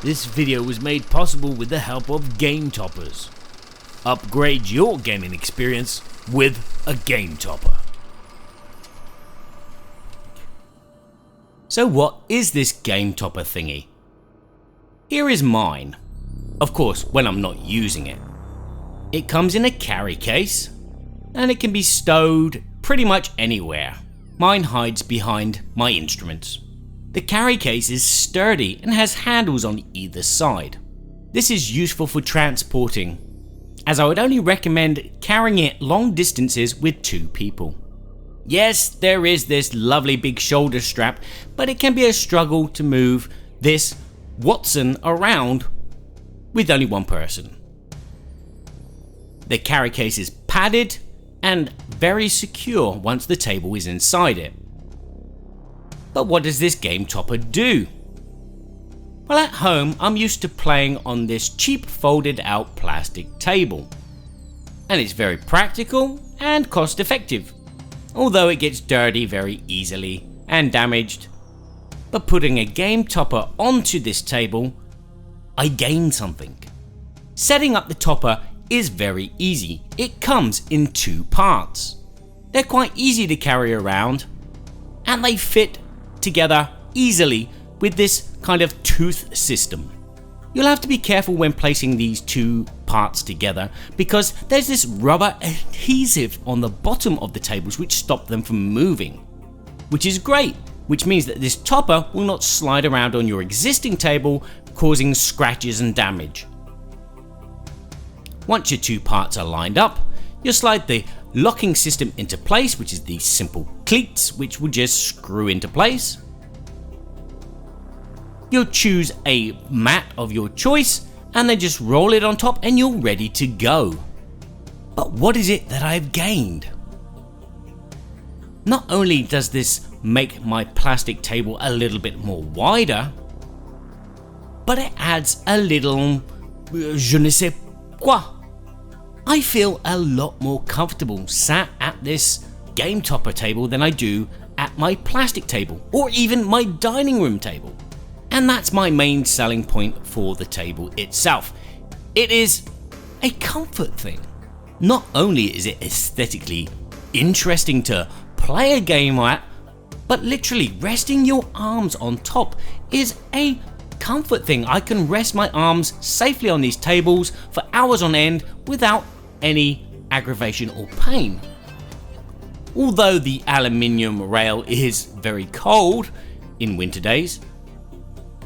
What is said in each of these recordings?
This video was made possible with the help of Game Toppers. Upgrade your gaming experience with a Game Topper. So what is this Game Topper thingy? Here is mine. Of course, when I'm not using it. It comes in a carry case, and it can be stowed pretty much anywhere. Mine hides behind my instruments. The carry case is sturdy and has handles on either side. This is useful for transporting, as I would only recommend carrying it long distances with 2 people. Yes, there is this lovely big shoulder strap, but it can be a struggle to move this Watson around with only 1 person. The carry case is padded and very secure once the table is inside it. But what does this Game Topper do? Well, at home I'm used to playing on this cheap folded out plastic table, and it's very practical and cost effective, although it gets dirty very easily and damaged. But putting a Game Topper onto this table, I gain something. Setting up the topper is very easy. It comes in 2 parts. They're quite easy to carry around, and they fit together easily with this kind of tooth system. You'll have to be careful when placing these 2 parts together, because there's this rubber adhesive on the bottom of the tables which stop them from moving, which is great, which means that this topper will not slide around on your existing table, causing scratches and damage. Once your 2 parts are lined up, you'll slide the locking system into place, which is these simple cleats which will just screw into place. You'll choose a mat of your choice and then just roll it on top and you're ready to go. But what is it that I've gained? Not only does this make my plastic table a little bit more wider, but it adds a little je ne sais quoi. I feel a lot more comfortable sat at this Game Topper table than I do at my plastic table or even my dining room table. And that's my main selling point for the table itself. It is a comfort thing. Not only is it aesthetically interesting to play a game at, but literally resting your arms on top is a comfort thing. I can rest my arms safely on these tables for hours on end without any aggravation or pain. Although the aluminium rail is very cold in winter days,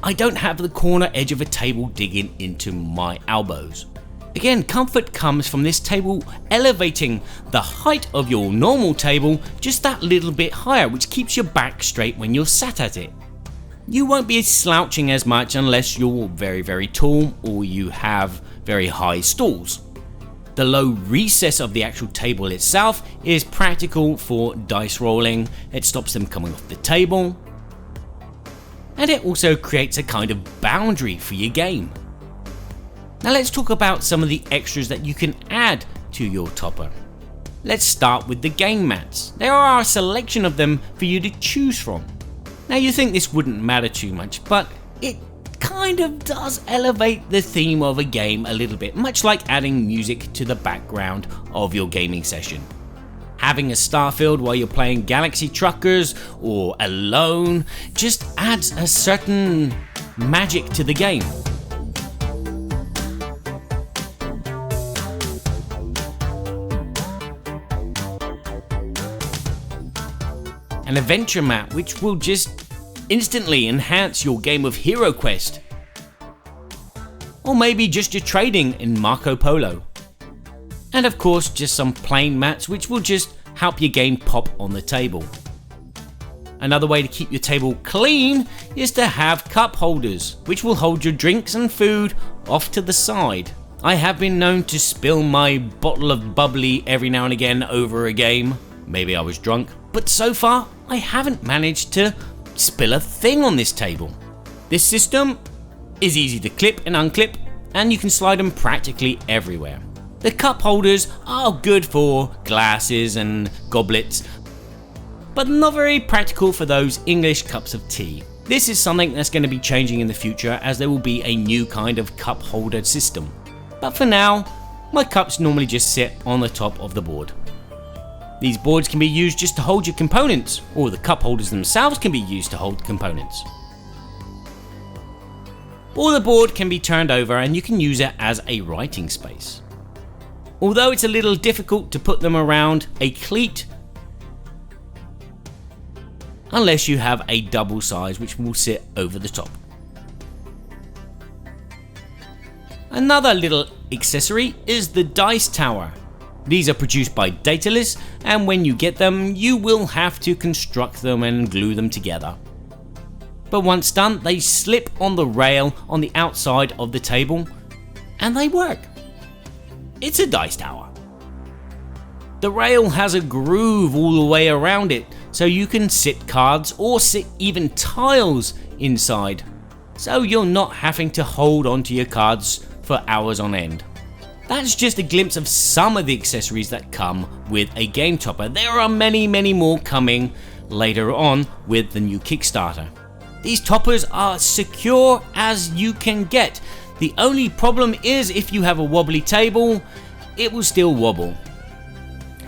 I don't have the corner edge of a table digging into my elbows. Again, comfort comes from this table elevating the height of your normal table just that little bit higher, which keeps your back straight when you're sat at it. You won't be slouching as much unless you're very, very tall or you have very high stools. The low recess of the actual table itself is practical for dice rolling. It stops them coming off the table, and it also creates a kind of boundary for your game. Now let's talk about some of the extras that you can add to your topper. Let's start with the game mats. There are a selection of them for you to choose from. Now you think this wouldn't matter too much, but it kind of does elevate the theme of a game a little bit, much like adding music to the background of your gaming session. Having a Starfield while you're playing Galaxy Truckers or Alone just adds a certain magic to the game. An adventure mat which will just instantly enhance your game of Hero Quest, or maybe just your trading in Marco Polo. And of course just some plain mats which will just help your game pop on the table. Another way to keep your table clean is to have cup holders which will hold your drinks and food off to the side. I have been known to spill my bottle of bubbly every now and again over a game. Maybe I was drunk, but so far I haven't managed to spill a thing on this table. This system is easy to clip and unclip, and you can slide them practically everywhere. The cup holders are good for glasses and goblets, but not very practical for those English cups of tea. This is something that's going to be changing in the future, as there will be a new kind of cup holder system. But for now, my cups normally just sit on the top of the board. These boards can be used just to hold your components, or the cup holders themselves can be used to hold components. Or the board can be turned over and you can use it as a writing space. Although it's a little difficult to put them around a cleat, unless you have a double size which will sit over the top. Another little accessory is the dice tower. These are produced by Daedalus, and when you get them, you will have to construct them and glue them together. But once done, they slip on the rail on the outside of the table, and they work. It's a dice tower. The rail has a groove all the way around it, so you can sit cards or sit even tiles inside, so you're not having to hold onto your cards for hours on end. That's just a glimpse of some of the accessories that come with a game topper. There are many more coming later on with the new Kickstarter. These toppers are secure as you can get. The only problem is if you have a wobbly table, it will still wobble.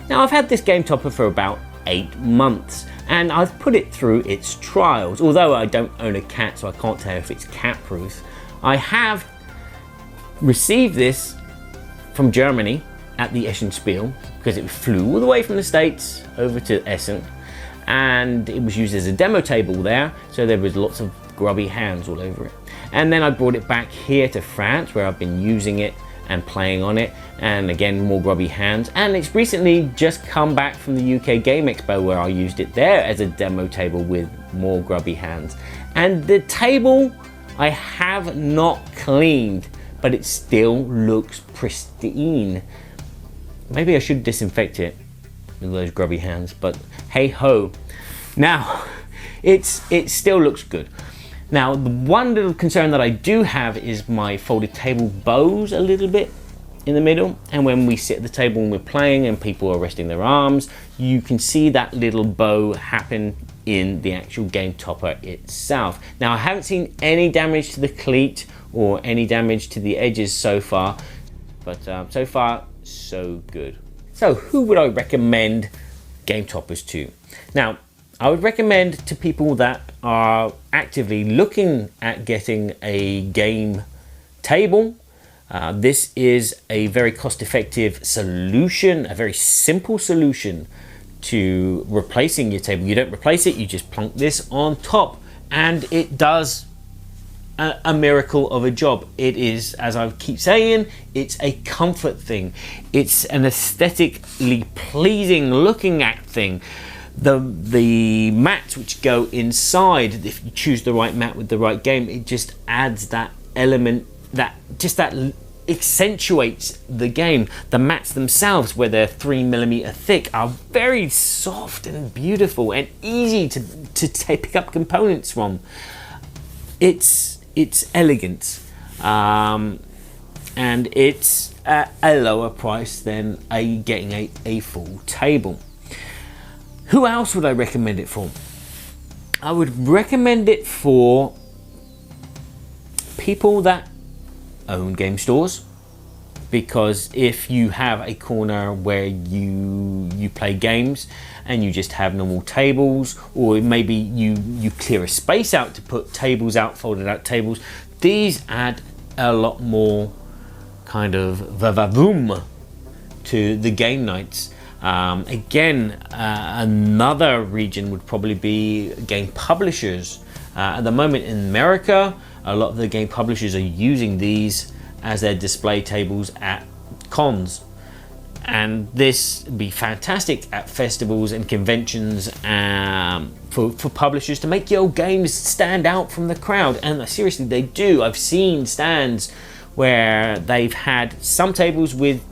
Now, I've had this game topper for about 8 months and I've put it through its trials. Although I don't own a cat, so I can't tell if it's cat proof. I have received this from Germany at the Essen Spiel, because it flew all the way from the States over to Essen, and it was used as a demo table there, so there was lots of grubby hands all over it. And then I brought it back here to France, where I've been using it and playing on it, and again more grubby hands. And it's recently just come back from the UK Game Expo, where I used it there as a demo table with more grubby hands. And the table I have not cleaned, but it still looks pristine. Maybe I should disinfect it with those grubby hands, but hey ho. Now, it still looks good. Now, the one little concern that I do have is my folded table bows a little bit in the middle, and when we sit at the table and we're playing and people are resting their arms, you can see that little bow happen in the actual game topper itself. Now, I haven't seen any damage to the cleat or any damage to the edges so far, but so far so good. So who would I recommend game toppers to? Now, I would recommend to people that are actively looking at getting a game table. This is a very cost-effective solution, a very simple solution to replacing your table. You don't replace it, you just plonk this on top, and it does a miracle of a job. It is, as I keep saying, it's a comfort thing. It's an aesthetically pleasing looking at thing. The mats which go inside, if you choose the right mat with the right game, it just adds that element that accentuates the game. The mats themselves, where they're 3mm thick, are very soft and beautiful and easy to pick up components from. It's elegant, and it's at a lower price than getting a full table. Who else would I recommend it for? I would recommend it for people that own game stores, because if you have a corner where you play games and you just have normal tables, or maybe you clear a space out to put tables out, folded out tables, these add a lot more kind of vavavoom to the game nights. Another region would probably be game publishers. At the moment in America, a lot of the game publishers are using these as their display tables at cons, and this would be fantastic at festivals and conventions for publishers to make your games stand out from the crowd. And seriously, they do. I've seen stands where they've had some tables with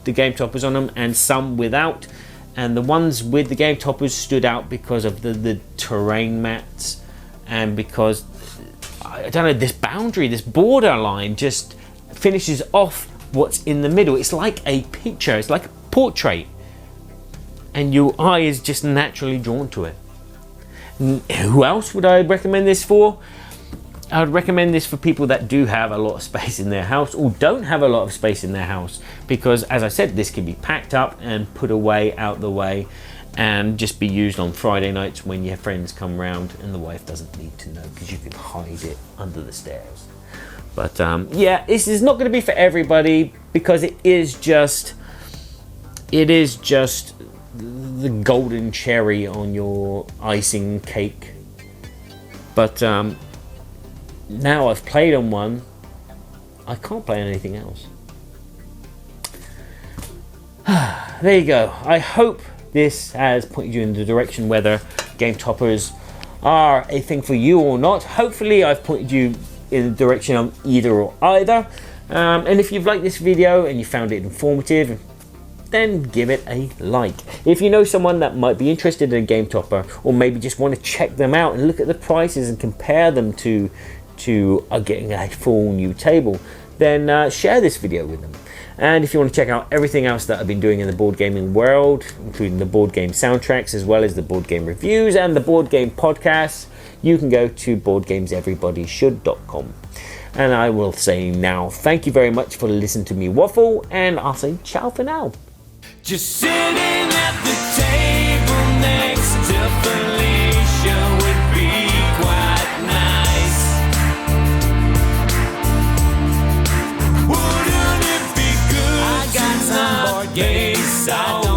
the game toppers on them and some without, and the ones with the game toppers stood out because of the terrain mats, and because I don't know, this boundary, this borderline just finishes off what's in the middle. It's like a picture, it's like a portrait, and your eye is just naturally drawn to it. Who else would I recommend this for? I would recommend this for people that do have a lot of space in their house or don't have a lot of space in their house, because as I said, this can be packed up and put away out the way and just be used on Friday nights when your friends come round, and the wife doesn't need to know because you can hide it under the stairs. But yeah, this is not going to be for everybody, because it is just the golden cherry on your icing cake. But now I've played on one, I can't play on anything else. There you go. I hope this has pointed you in the direction whether Game Toppers are a thing for you or not. Hopefully I've pointed you in the direction of either or either. And if you've liked this video and you found it informative, then give it a like. If you know someone that might be interested in a Game Topper, or maybe just want to check them out and look at the prices and compare them to getting a full new table, then share this video with them. And if you want to check out everything else that I've been doing in the board gaming world, including the board game soundtracks, as well as the board game reviews and the board game podcasts, you can go to boardgameseverybodyshould.com. And I will say now, thank you very much for listening to me waffle, and I'll say ciao for now. Just sitting at the table next to Felicia would be quite nice. Wouldn't it be good? I got some board games, I don't